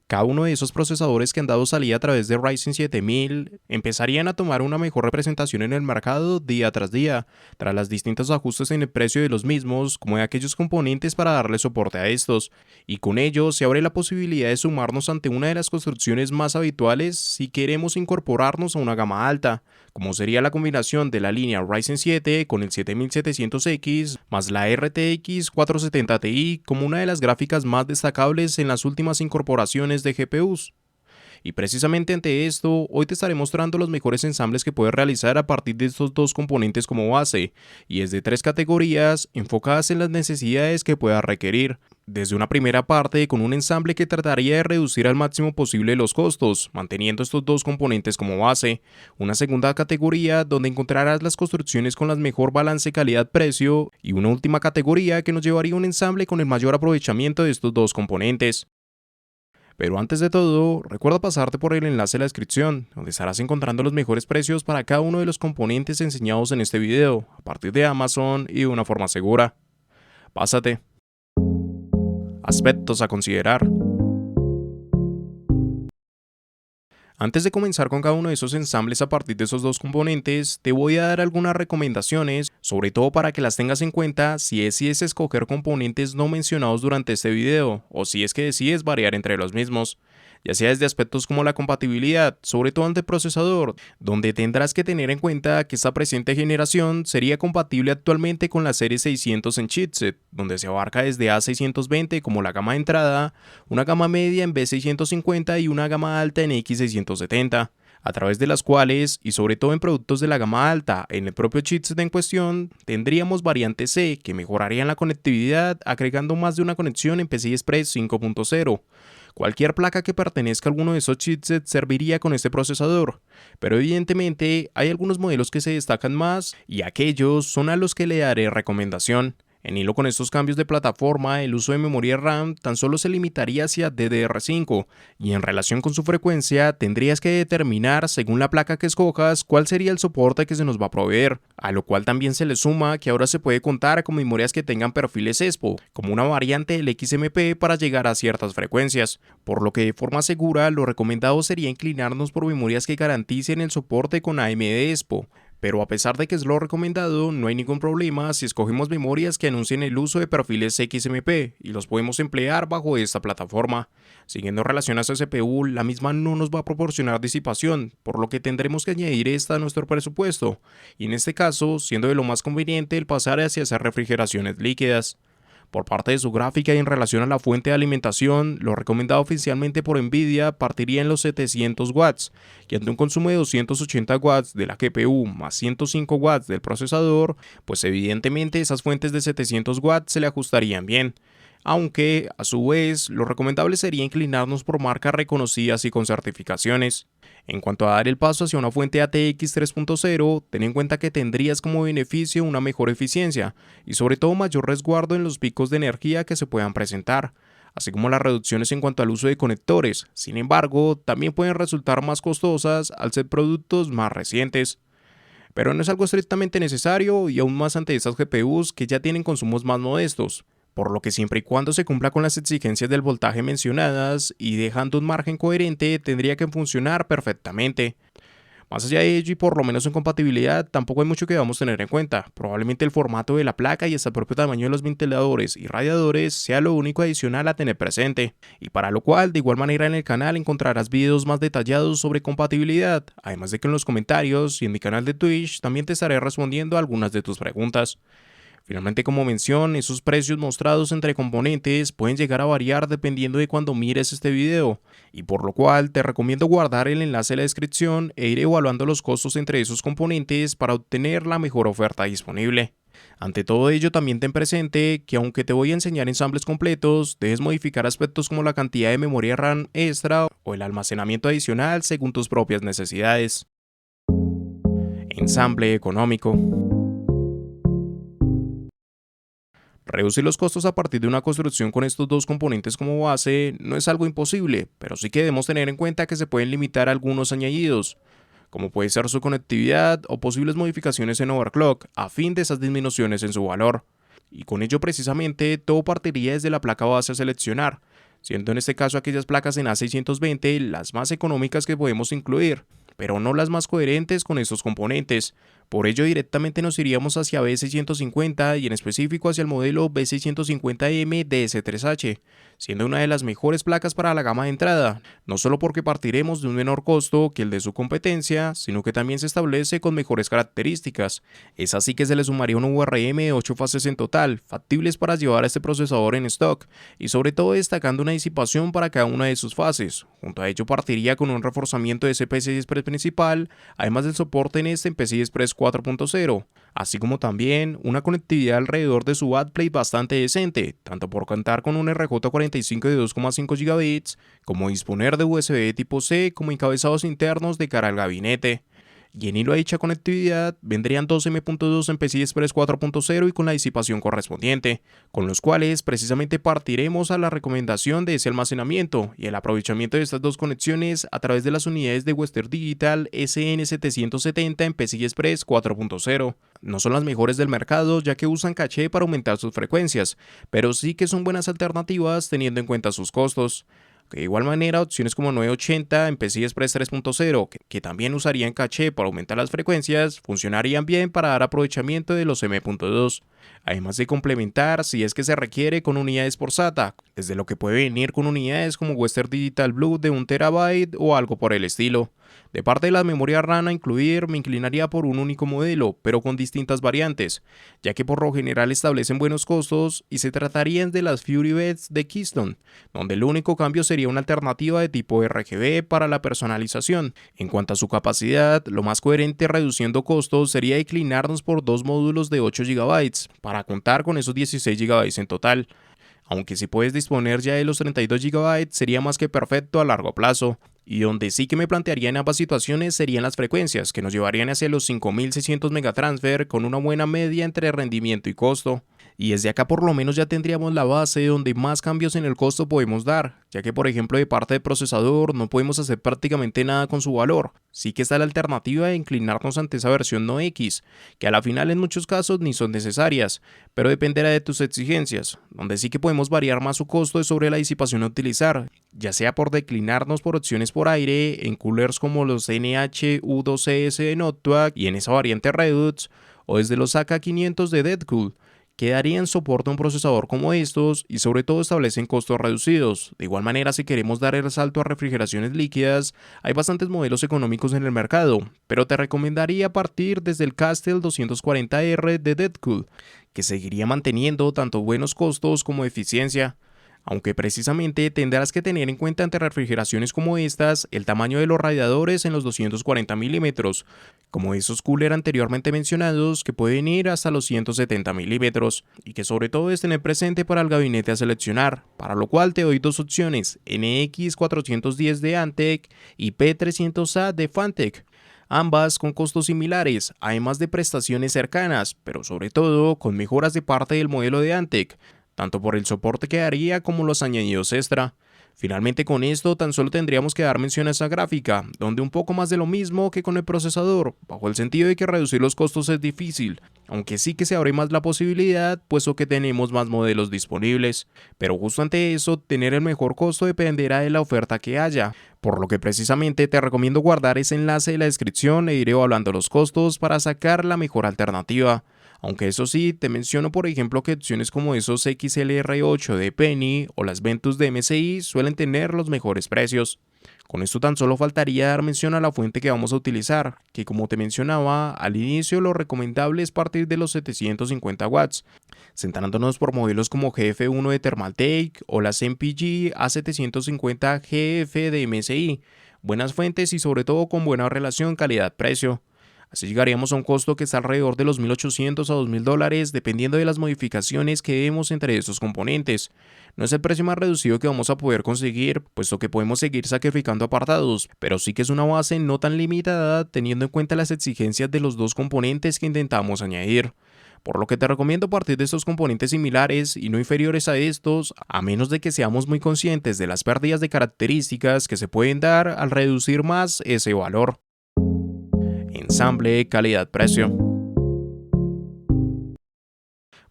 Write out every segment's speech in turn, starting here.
Cada uno de esos procesadores que han dado salida a través de Ryzen 7000 empezarían a tomar una mejor representación en el mercado día tras día, tras los distintos ajustes en el precio de los mismos, como de aquellos componentes para darle soporte a estos, y con ello se abre la posibilidad de sumarnos ante una de las construcciones más habituales si queremos incorporarnos a una gama alta, como sería la combinación de la línea Ryzen 7 con el 7700X más la RTX 470 Ti como una de las gráficas más destacables en las últimas incorporaciones de GPUs. Y precisamente ante esto, hoy te estaré mostrando los mejores ensambles que puedes realizar a partir de estos dos componentes como base, y es de tres categorías enfocadas en las necesidades que puedas requerir. Desde una primera parte con un ensamble que trataría de reducir al máximo posible los costos, manteniendo estos dos componentes como base. Una segunda categoría donde encontrarás las construcciones con la mejor balance calidad-precio, y una última categoría que nos llevaría a un ensamble con el mayor aprovechamiento de estos dos componentes. Pero antes de todo, recuerda pasarte por el enlace en la descripción, donde estarás encontrando los mejores precios para cada uno de los componentes enseñados en este video, a partir de Amazon y de una forma segura. Pásate. Aspectos a considerar. Antes de comenzar con cada uno de esos ensambles a partir de esos dos componentes, te voy a dar algunas recomendaciones, sobre todo para que las tengas en cuenta si decides escoger componentes no mencionados durante este video, o si es que decides variar entre los mismos, ya sea desde aspectos como la compatibilidad, sobre todo ante procesador, donde tendrás que tener en cuenta que esta presente generación sería compatible actualmente con la serie 600 en chipset, donde se abarca desde A620 como la gama de entrada, una gama media en B650 y una gama alta en X670, a través de las cuales, y sobre todo en productos de la gama alta, en el propio chipset en cuestión, tendríamos variante C que mejorarían la conectividad agregando más de una conexión en PCI Express 5.0. Cualquier placa que pertenezca a alguno de esos chipsets serviría con este procesador, pero evidentemente hay algunos modelos que se destacan más y aquellos son a los que le daré recomendación. En hilo con estos cambios de plataforma, el uso de memoria RAM tan solo se limitaría hacia DDR5, y en relación con su frecuencia tendrías que determinar según la placa que escojas cuál sería el soporte que se nos va a proveer, a lo cual también se le suma que ahora se puede contar con memorias que tengan perfiles ESPO, como una variante del XMP para llegar a ciertas frecuencias, por lo que de forma segura lo recomendado sería inclinarnos por memorias que garanticen el soporte con AMD ESPO. Pero a pesar de que es lo recomendado, no hay ningún problema si escogemos memorias que anuncien el uso de perfiles XMP y los podemos emplear bajo esta plataforma. Siguiendo relación a su CPU, la misma no nos va a proporcionar disipación, por lo que tendremos que añadir esta a nuestro presupuesto, y en este caso, siendo de lo más conveniente el pasar hacia esas refrigeraciones líquidas. Por parte de su gráfica y en relación a la fuente de alimentación, lo recomendado oficialmente por Nvidia partiría en los 700 watts, y ante un consumo de 280 watts de la GPU más 105 watts del procesador, pues evidentemente esas fuentes de 700 watts se le ajustarían bien. Aunque, a su vez, lo recomendable sería inclinarnos por marcas reconocidas y con certificaciones. En cuanto a dar el paso hacia una fuente ATX 3.0, ten en cuenta que tendrías como beneficio una mejor eficiencia y sobre todo mayor resguardo en los picos de energía que se puedan presentar, así como las reducciones en cuanto al uso de conectores. Sin embargo, también pueden resultar más costosas al ser productos más recientes. Pero no es algo estrictamente necesario y aún más ante estas GPUs que ya tienen consumos más modestos, por lo que siempre y cuando se cumpla con las exigencias del voltaje mencionadas y dejando un margen coherente tendría que funcionar perfectamente. Más allá de ello y por lo menos en compatibilidad tampoco hay mucho que debamos tener en cuenta, probablemente el formato de la placa y hasta el propio tamaño de los ventiladores y radiadores sea lo único adicional a tener presente, y para lo cual de igual manera en el canal encontrarás videos más detallados sobre compatibilidad, además de que en los comentarios y en mi canal de Twitch también te estaré respondiendo a algunas de tus preguntas. Finalmente, como mención, esos precios mostrados entre componentes pueden llegar a variar dependiendo de cuando mires este video, y por lo cual te recomiendo guardar el enlace en la descripción e ir evaluando los costos entre esos componentes para obtener la mejor oferta disponible. Ante todo ello, también ten presente que aunque te voy a enseñar ensambles completos, debes modificar aspectos como la cantidad de memoria RAM extra o el almacenamiento adicional según tus propias necesidades. Ensamble económico. Reducir los costos a partir de una construcción con estos dos componentes como base no es algo imposible, pero sí que debemos tener en cuenta que se pueden limitar algunos añadidos, como puede ser su conectividad o posibles modificaciones en overclock a fin de esas disminuciones en su valor. Y con ello precisamente todo partiría desde la placa base a seleccionar, siendo en este caso aquellas placas en A620 las más económicas que podemos incluir, pero no las más coherentes con estos componentes. Por ello directamente nos iríamos hacia B650 y en específico hacia el modelo B650M de S3H, siendo una de las mejores placas para la gama de entrada, no solo porque partiremos de un menor costo que el de su competencia, sino que también se establece con mejores características. Es así que se le sumaría un VRM de 8 fases en total, factibles para llevar a este procesador en stock, y sobre todo destacando una disipación para cada una de sus fases. Junto a ello partiría con un reforzamiento de ese PCI Express principal, además del soporte en este en PCI Express 4.0, así como también una conectividad alrededor de su backplate bastante decente, tanto por contar con un RJ45 de 2,5 GB, como disponer de USB tipo C como encabezados internos de cara al gabinete. Y en hilo a dicha conectividad vendrían dos M.2 en PCI Express 4.0 y con la disipación correspondiente, con los cuales precisamente partiremos a la recomendación de ese almacenamiento y el aprovechamiento de estas dos conexiones a través de las unidades de Western Digital SN770 en PCI Express 4.0. No son las mejores del mercado ya que usan caché para aumentar sus frecuencias, pero sí que son buenas alternativas teniendo en cuenta sus costos. De igual manera, opciones como 980 en PCI Express 3.0, que también usarían caché para aumentar las frecuencias, funcionarían bien para dar aprovechamiento de los M.2, además de complementar si es que se requiere con unidades por SATA, desde lo que puede venir con unidades como Western Digital Blue de 1 TB o algo por el estilo. De parte de la memoria RAM a incluir, me inclinaría por un único modelo, pero con distintas variantes, ya que por lo general establecen buenos costos y se tratarían de las FuryBits de Keystone, donde el único cambio sería una alternativa de tipo RGB para la personalización. En cuanto a su capacidad, lo más coherente reduciendo costos sería inclinarnos por dos módulos de 8 GB para contar con esos 16 GB en total. Aunque si puedes disponer ya de los 32 GB sería más que perfecto a largo plazo. Y donde sí que me plantearía en ambas situaciones serían las frecuencias, que nos llevarían hacia los 5600 megatransfer con una buena media entre rendimiento y costo. Y desde acá por lo menos ya tendríamos la base donde más cambios en el costo podemos dar, ya que por ejemplo de parte del procesador no podemos hacer prácticamente nada con su valor. Sí que está la alternativa de inclinarnos ante esa versión no X, que a la final en muchos casos ni son necesarias, pero dependerá de tus exigencias. Donde sí que podemos variar más su costo es sobre la disipación a utilizar, ya sea por declinarnos por opciones por aire en coolers como los NH-U2CS de Noctua y en esa variante Redux, o desde los AK500 de Deadcool, que darían soporte a un procesador como estos y sobre todo establecen costos reducidos. De igual manera, si queremos dar el salto a refrigeraciones líquidas, hay bastantes modelos económicos en el mercado, pero te recomendaría partir desde el Castel 240R de Deadcool, que seguiría manteniendo tanto buenos costos como eficiencia. Aunque precisamente tendrás que tener en cuenta ante refrigeraciones como estas el tamaño de los radiadores en los 240 milímetros, como esos cooler anteriormente mencionados que pueden ir hasta los 170 milímetros, y que sobre todo es tener presente para el gabinete a seleccionar, para lo cual te doy dos opciones, NX410 de Antec y P300A de Fantech, ambas con costos similares, además de prestaciones cercanas, pero sobre todo con mejoras de parte del modelo de Antec, tanto por el soporte que daría como los añadidos extra. Finalmente con esto tan solo tendríamos que dar mención a esa gráfica, donde un poco más de lo mismo que con el procesador, bajo el sentido de que reducir los costos es difícil, aunque sí que se abre más la posibilidad, puesto que tenemos más modelos disponibles. Pero justo ante eso, tener el mejor costo dependerá de la oferta que haya, por lo que precisamente te recomiendo guardar ese enlace en la descripción e ir evaluando los costos para sacar la mejor alternativa. Aunque eso sí, te menciono por ejemplo que opciones como esos XLR8 de Penny o las Ventus de MSI suelen tener los mejores precios. Con esto tan solo faltaría dar mención a la fuente que vamos a utilizar, que como te mencionaba, al inicio lo recomendable es partir de los 750 watts, centrándonos por modelos como GF1 de Thermaltake o las MPG A750 GF de MSI, buenas fuentes y sobre todo con buena relación calidad-precio. Así llegaríamos a un costo que está alrededor de los $1,800 a $2,000 dependiendo de las modificaciones que demos entre estos componentes. No es el precio más reducido que vamos a poder conseguir, puesto que podemos seguir sacrificando apartados, pero sí que es una base no tan limitada teniendo en cuenta las exigencias de los dos componentes que intentamos añadir. Por lo que te recomiendo partir de estos componentes similares y no inferiores a estos, a menos de que seamos muy conscientes de las pérdidas de características que se pueden dar al reducir más ese valor. Ensamble, calidad-precio.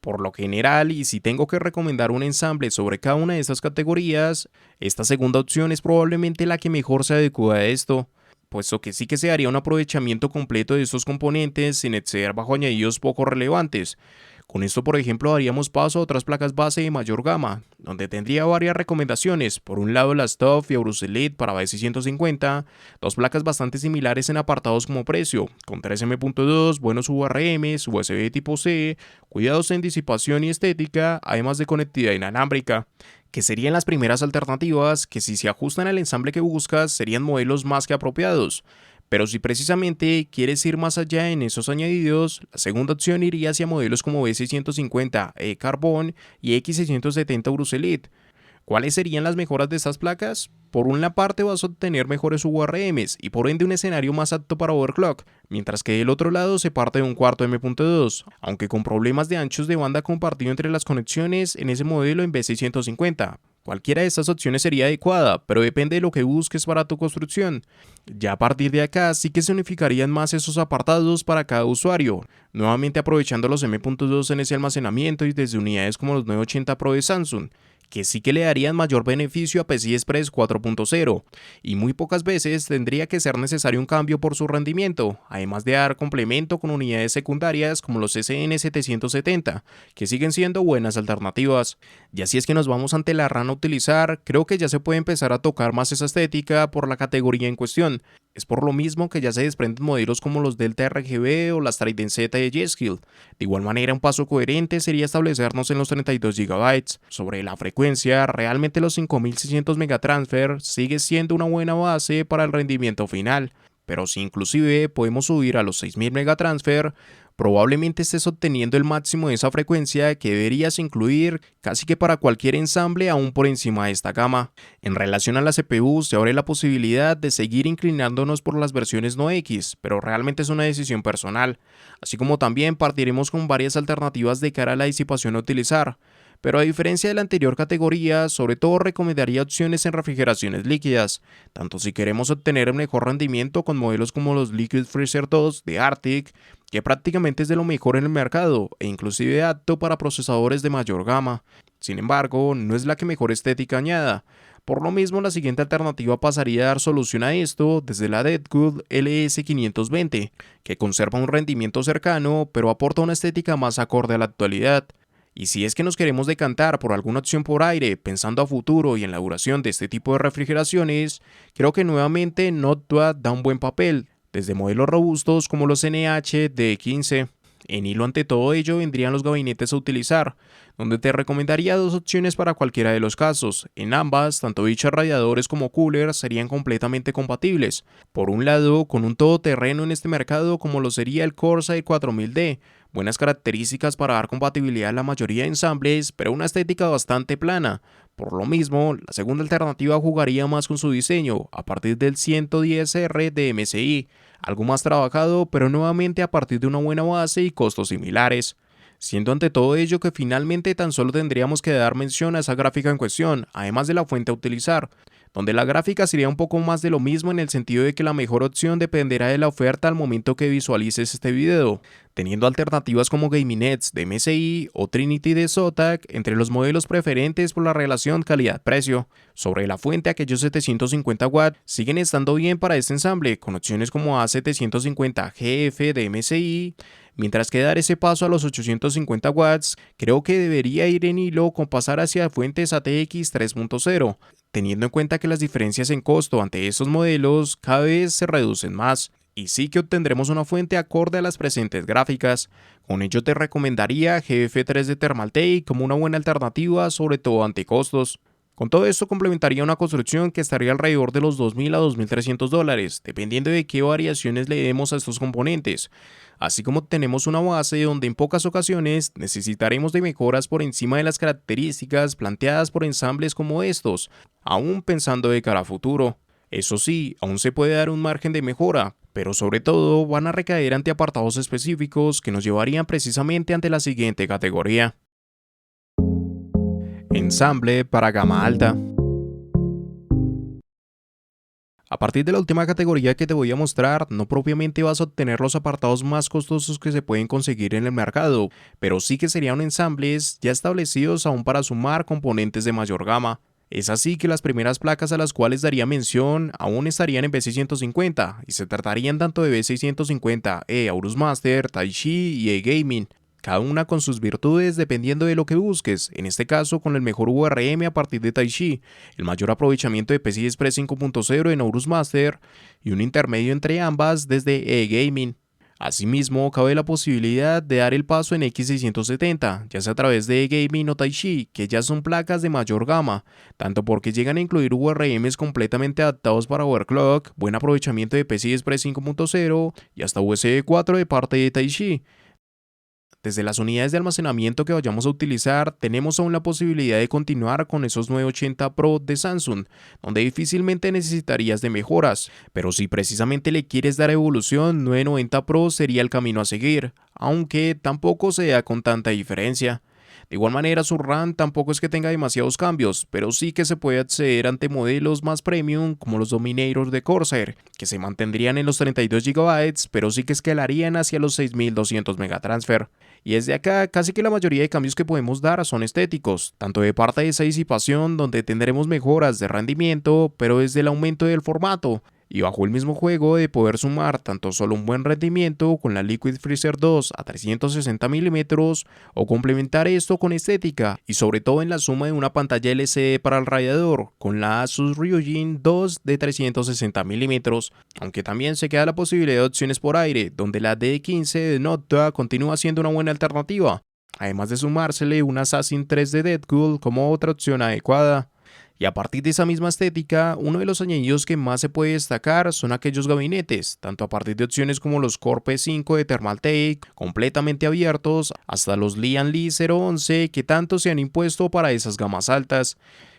Por lo general, y si tengo que recomendar un ensamble sobre cada una de estas categorías, esta segunda opción es probablemente la que mejor se adecua a esto, puesto que sí que se haría un aprovechamiento completo de estos componentes sin exceder bajo añadidos poco relevantes. Con esto, por ejemplo, daríamos paso a otras placas base de mayor gama, donde tendría varias recomendaciones. Por un lado, la Stuff y Aorus Elite para BC150, dos placas bastante similares en apartados como precio, con 3M.2, buenos URMs, USB tipo C, cuidados en disipación y estética, además de conectividad inalámbrica, que serían las primeras alternativas que, si se ajustan al ensamble que buscas, serían modelos más que apropiados. Pero si precisamente quieres ir más allá en esos añadidos, la segunda opción iría hacia modelos como B650 E-Carbon y X670 Urus Elite. ¿Cuáles serían las mejoras de estas placas? Por una parte vas a obtener mejores URMs y por ende un escenario más apto para overclock, mientras que del otro lado se parte de un cuarto M.2, aunque con problemas de anchos de banda compartido entre las conexiones en ese modelo en B650. Cualquiera de estas opciones sería adecuada, pero depende de lo que busques para tu construcción. Ya a partir de acá sí que se unificarían más esos apartados para cada usuario, nuevamente aprovechando los M.2 en ese almacenamiento y desde unidades como los 980 Pro de Samsung, que sí que le darían mayor beneficio a PCI Express 4.0, y muy pocas veces tendría que ser necesario un cambio por su rendimiento, además de dar complemento con unidades secundarias como los SN770, que siguen siendo buenas alternativas. Y así es que nos vamos ante la RAN a utilizar, creo que ya se puede empezar a tocar más esa estética por la categoría en cuestión. Es por lo mismo que ya se desprenden modelos como los Delta RGB o las Trident Z de G-Skill. De igual manera, un paso coherente sería establecernos en los 32 GB. Sobre la frecuencia, realmente los 5600 megatransfer sigue siendo una buena base para el rendimiento final. Pero si inclusive podemos subir a los 6000 megatransfer, probablemente estés obteniendo el máximo de esa frecuencia que deberías incluir casi que para cualquier ensamble aún por encima de esta gama. En relación a la CPU, se abre la posibilidad de seguir inclinándonos por las versiones no X, pero realmente es una decisión personal, así como también partiremos con varias alternativas de cara a la disipación a utilizar. Pero a diferencia de la anterior categoría, sobre todo recomendaría opciones en refrigeraciones líquidas, tanto si queremos obtener el mejor rendimiento con modelos como los Liquid Freezer 2 de Arctic, que prácticamente es de lo mejor en el mercado e inclusive apto para procesadores de mayor gama. Sin embargo, no es la que mejor estética añada. Por lo mismo, la siguiente alternativa pasaría a dar solución a esto desde la Deadwood LS520, que conserva un rendimiento cercano, pero aporta una estética más acorde a la actualidad. Y si es que nos queremos decantar por alguna opción por aire, pensando a futuro y en la duración de este tipo de refrigeraciones, creo que nuevamente Notepad da un buen papel, desde modelos robustos como los NH D15. En hilo ante todo ello vendrían los gabinetes a utilizar, donde te recomendaría dos opciones para cualquiera de los casos. En ambas, tanto dichos radiadores como coolers serían completamente compatibles. Por un lado, con un todoterreno en este mercado como lo sería el Corsair 4000D, buenas características para dar compatibilidad a la mayoría de ensambles, pero una estética bastante plana. Por lo mismo, la segunda alternativa jugaría más con su diseño, a partir del 110R de MSI, algo más trabajado, pero nuevamente a partir de una buena base y costos similares. Siendo ante todo ello que finalmente tan solo tendríamos que dar mención a esa gráfica en cuestión, además de la fuente a utilizar, donde la gráfica sería un poco más de lo mismo en el sentido de que la mejor opción dependerá de la oferta al momento que visualices este video, teniendo alternativas como GamingNets de MSI o Trinity de Zotac entre los modelos preferentes por la relación calidad-precio. Sobre la fuente, aquellos 750 watts siguen estando bien para este ensamble, con opciones como A750GF de MSI, mientras que dar ese paso a los 850 watts creo que debería ir en hilo con pasar hacia fuentes ATX 3.0, teniendo en cuenta que las diferencias en costo ante estos modelos cada vez se reducen más, y sí que obtendremos una fuente acorde a las presentes gráficas. Con ello te recomendaría GF3 de Thermaltake como una buena alternativa, sobre todo ante costos. Con todo esto complementaría una construcción que estaría alrededor de los $2.000 a $2.300, dependiendo de qué variaciones le demos a estos componentes. Así como tenemos una base donde en pocas ocasiones necesitaremos de mejoras por encima de las características planteadas por ensambles como estos, aún pensando de cara a futuro. Eso sí, aún se puede dar un margen de mejora, pero sobre todo van a recaer ante apartados específicos que nos llevarían precisamente ante la siguiente categoría. Ensamble para gama alta. A partir de la última categoría que te voy a mostrar, no propiamente vas a obtener los apartados más costosos que se pueden conseguir en el mercado, pero sí que serían ensambles ya establecidos aún para sumar componentes de mayor gama. Es así que las primeras placas a las cuales daría mención aún estarían en B650 y se tratarían tanto de B650E Aorus Master, Taichi y E-Gaming, cada una con sus virtudes dependiendo de lo que busques, en este caso con el mejor URM a partir de Taichi, el mayor aprovechamiento de PCI Express 5.0 en Aorus Master y un intermedio entre ambas desde E-Gaming. Asimismo, cabe la posibilidad de dar el paso en X670, ya sea a través de E-Gaming o Taichi, que ya son placas de mayor gama, tanto porque llegan a incluir URMs completamente adaptados para overclock, buen aprovechamiento de PCI Express 5.0 y hasta USB 4 de parte de Taichi. Desde las unidades de almacenamiento que vayamos a utilizar, tenemos aún la posibilidad de continuar con esos 980 Pro de Samsung, donde difícilmente necesitarías de mejoras, pero si precisamente le quieres dar evolución, 990 Pro sería el camino a seguir, aunque tampoco sea con tanta diferencia. De igual manera, su RAM tampoco es que tenga demasiados cambios, pero sí que se puede acceder ante modelos más premium como los Dominator de Corsair, que se mantendrían en los 32 GB, pero sí que escalarían hacia los 6200 MB. Y desde acá, casi que la mayoría de cambios que podemos dar son estéticos, tanto de parte de esa disipación donde tendremos mejoras de rendimiento, pero desde el aumento del formato, y bajo el mismo juego de poder sumar tanto solo un buen rendimiento con la Liquid Freezer 2 a 360 mm o complementar esto con estética y sobre todo en la suma de una pantalla LCD para el radiador con la Asus Ryujin 2 de 360 mm, aunque también se queda la posibilidad de opciones por aire donde la D15 de Noctua continúa siendo una buena alternativa, además de sumársele un Assassin 3 de Deadpool como otra opción adecuada. Y a partir de esa misma estética, uno de los añadidos que más se puede destacar son aquellos gabinetes, tanto a partir de opciones como los Core P5 de Thermaltake, completamente abiertos, hasta los Lian Li 011 que tanto se han impuesto para esas gamas altas.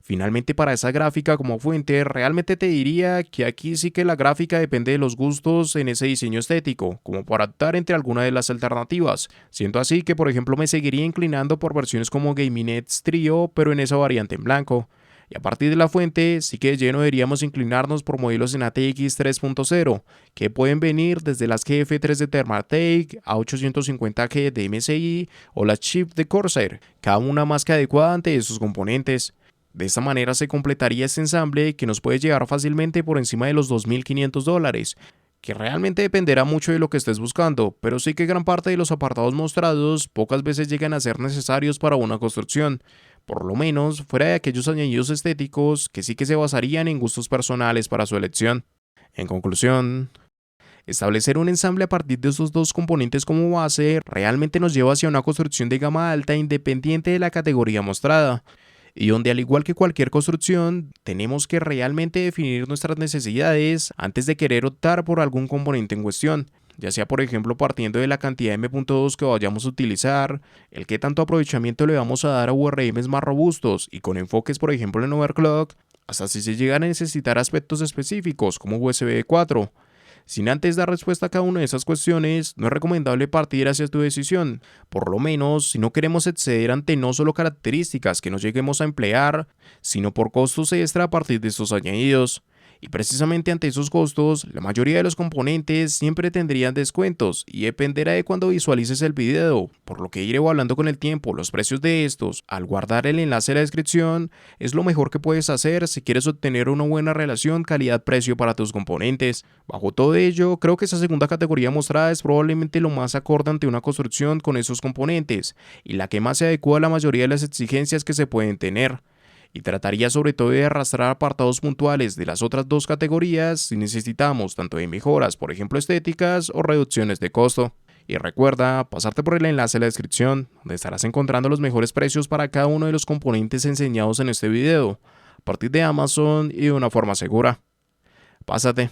Finalmente, para esa gráfica como fuente, realmente te diría que aquí sí que la gráfica depende de los gustos en ese diseño estético, como para optar entre alguna de las alternativas, siendo así que por ejemplo me seguiría inclinando por versiones como GameNet Trio, pero en esa variante en blanco. Y a partir de la fuente, sí que de lleno deberíamos inclinarnos por modelos en ATX 3.0, que pueden venir desde las GF3 de Thermaltake, A850G de MSI o las chip de Corsair, cada una más que adecuada ante sus componentes. De esta manera se completaría este ensamble que nos puede llegar fácilmente por encima de los $2.500, que realmente dependerá mucho de lo que estés buscando, pero sí que gran parte de los apartados mostrados pocas veces llegan a ser necesarios para una construcción, por lo menos fuera de aquellos añadidos estéticos que sí que se basarían en gustos personales para su elección. En conclusión, establecer un ensamble a partir de esos dos componentes como base realmente nos lleva hacia una construcción de gama alta independiente de la categoría mostrada, y donde al igual que cualquier construcción, tenemos que realmente definir nuestras necesidades antes de querer optar por algún componente en cuestión, ya sea por ejemplo partiendo de la cantidad de M.2 que vayamos a utilizar, el qué tanto aprovechamiento le vamos a dar a URMs más robustos y con enfoques por ejemplo en overclock, hasta si se llegan a necesitar aspectos específicos como USB 4. Sin antes dar respuesta a cada una de esas cuestiones, no es recomendable partir hacia tu decisión, por lo menos si no queremos exceder ante no solo características que nos lleguemos a emplear, sino por costos extra a partir de estos añadidos. Y precisamente ante esos costos, la mayoría de los componentes siempre tendrían descuentos y dependerá de cuando visualices el video, por lo que iré hablando con el tiempo los precios de estos. Al guardar el enlace en la descripción, es lo mejor que puedes hacer si quieres obtener una buena relación calidad-precio para tus componentes. Bajo todo ello, creo que esa segunda categoría mostrada es probablemente lo más acorde ante una construcción con esos componentes y la que más se adecua a la mayoría de las exigencias que se pueden tener. Y trataría sobre todo de arrastrar apartados puntuales de las otras dos categorías si necesitamos tanto de mejoras, por ejemplo estéticas o reducciones de costo. Y recuerda pasarte por el enlace en la descripción, donde estarás encontrando los mejores precios para cada uno de los componentes enseñados en este video, a partir de Amazon y de una forma segura. Pásate.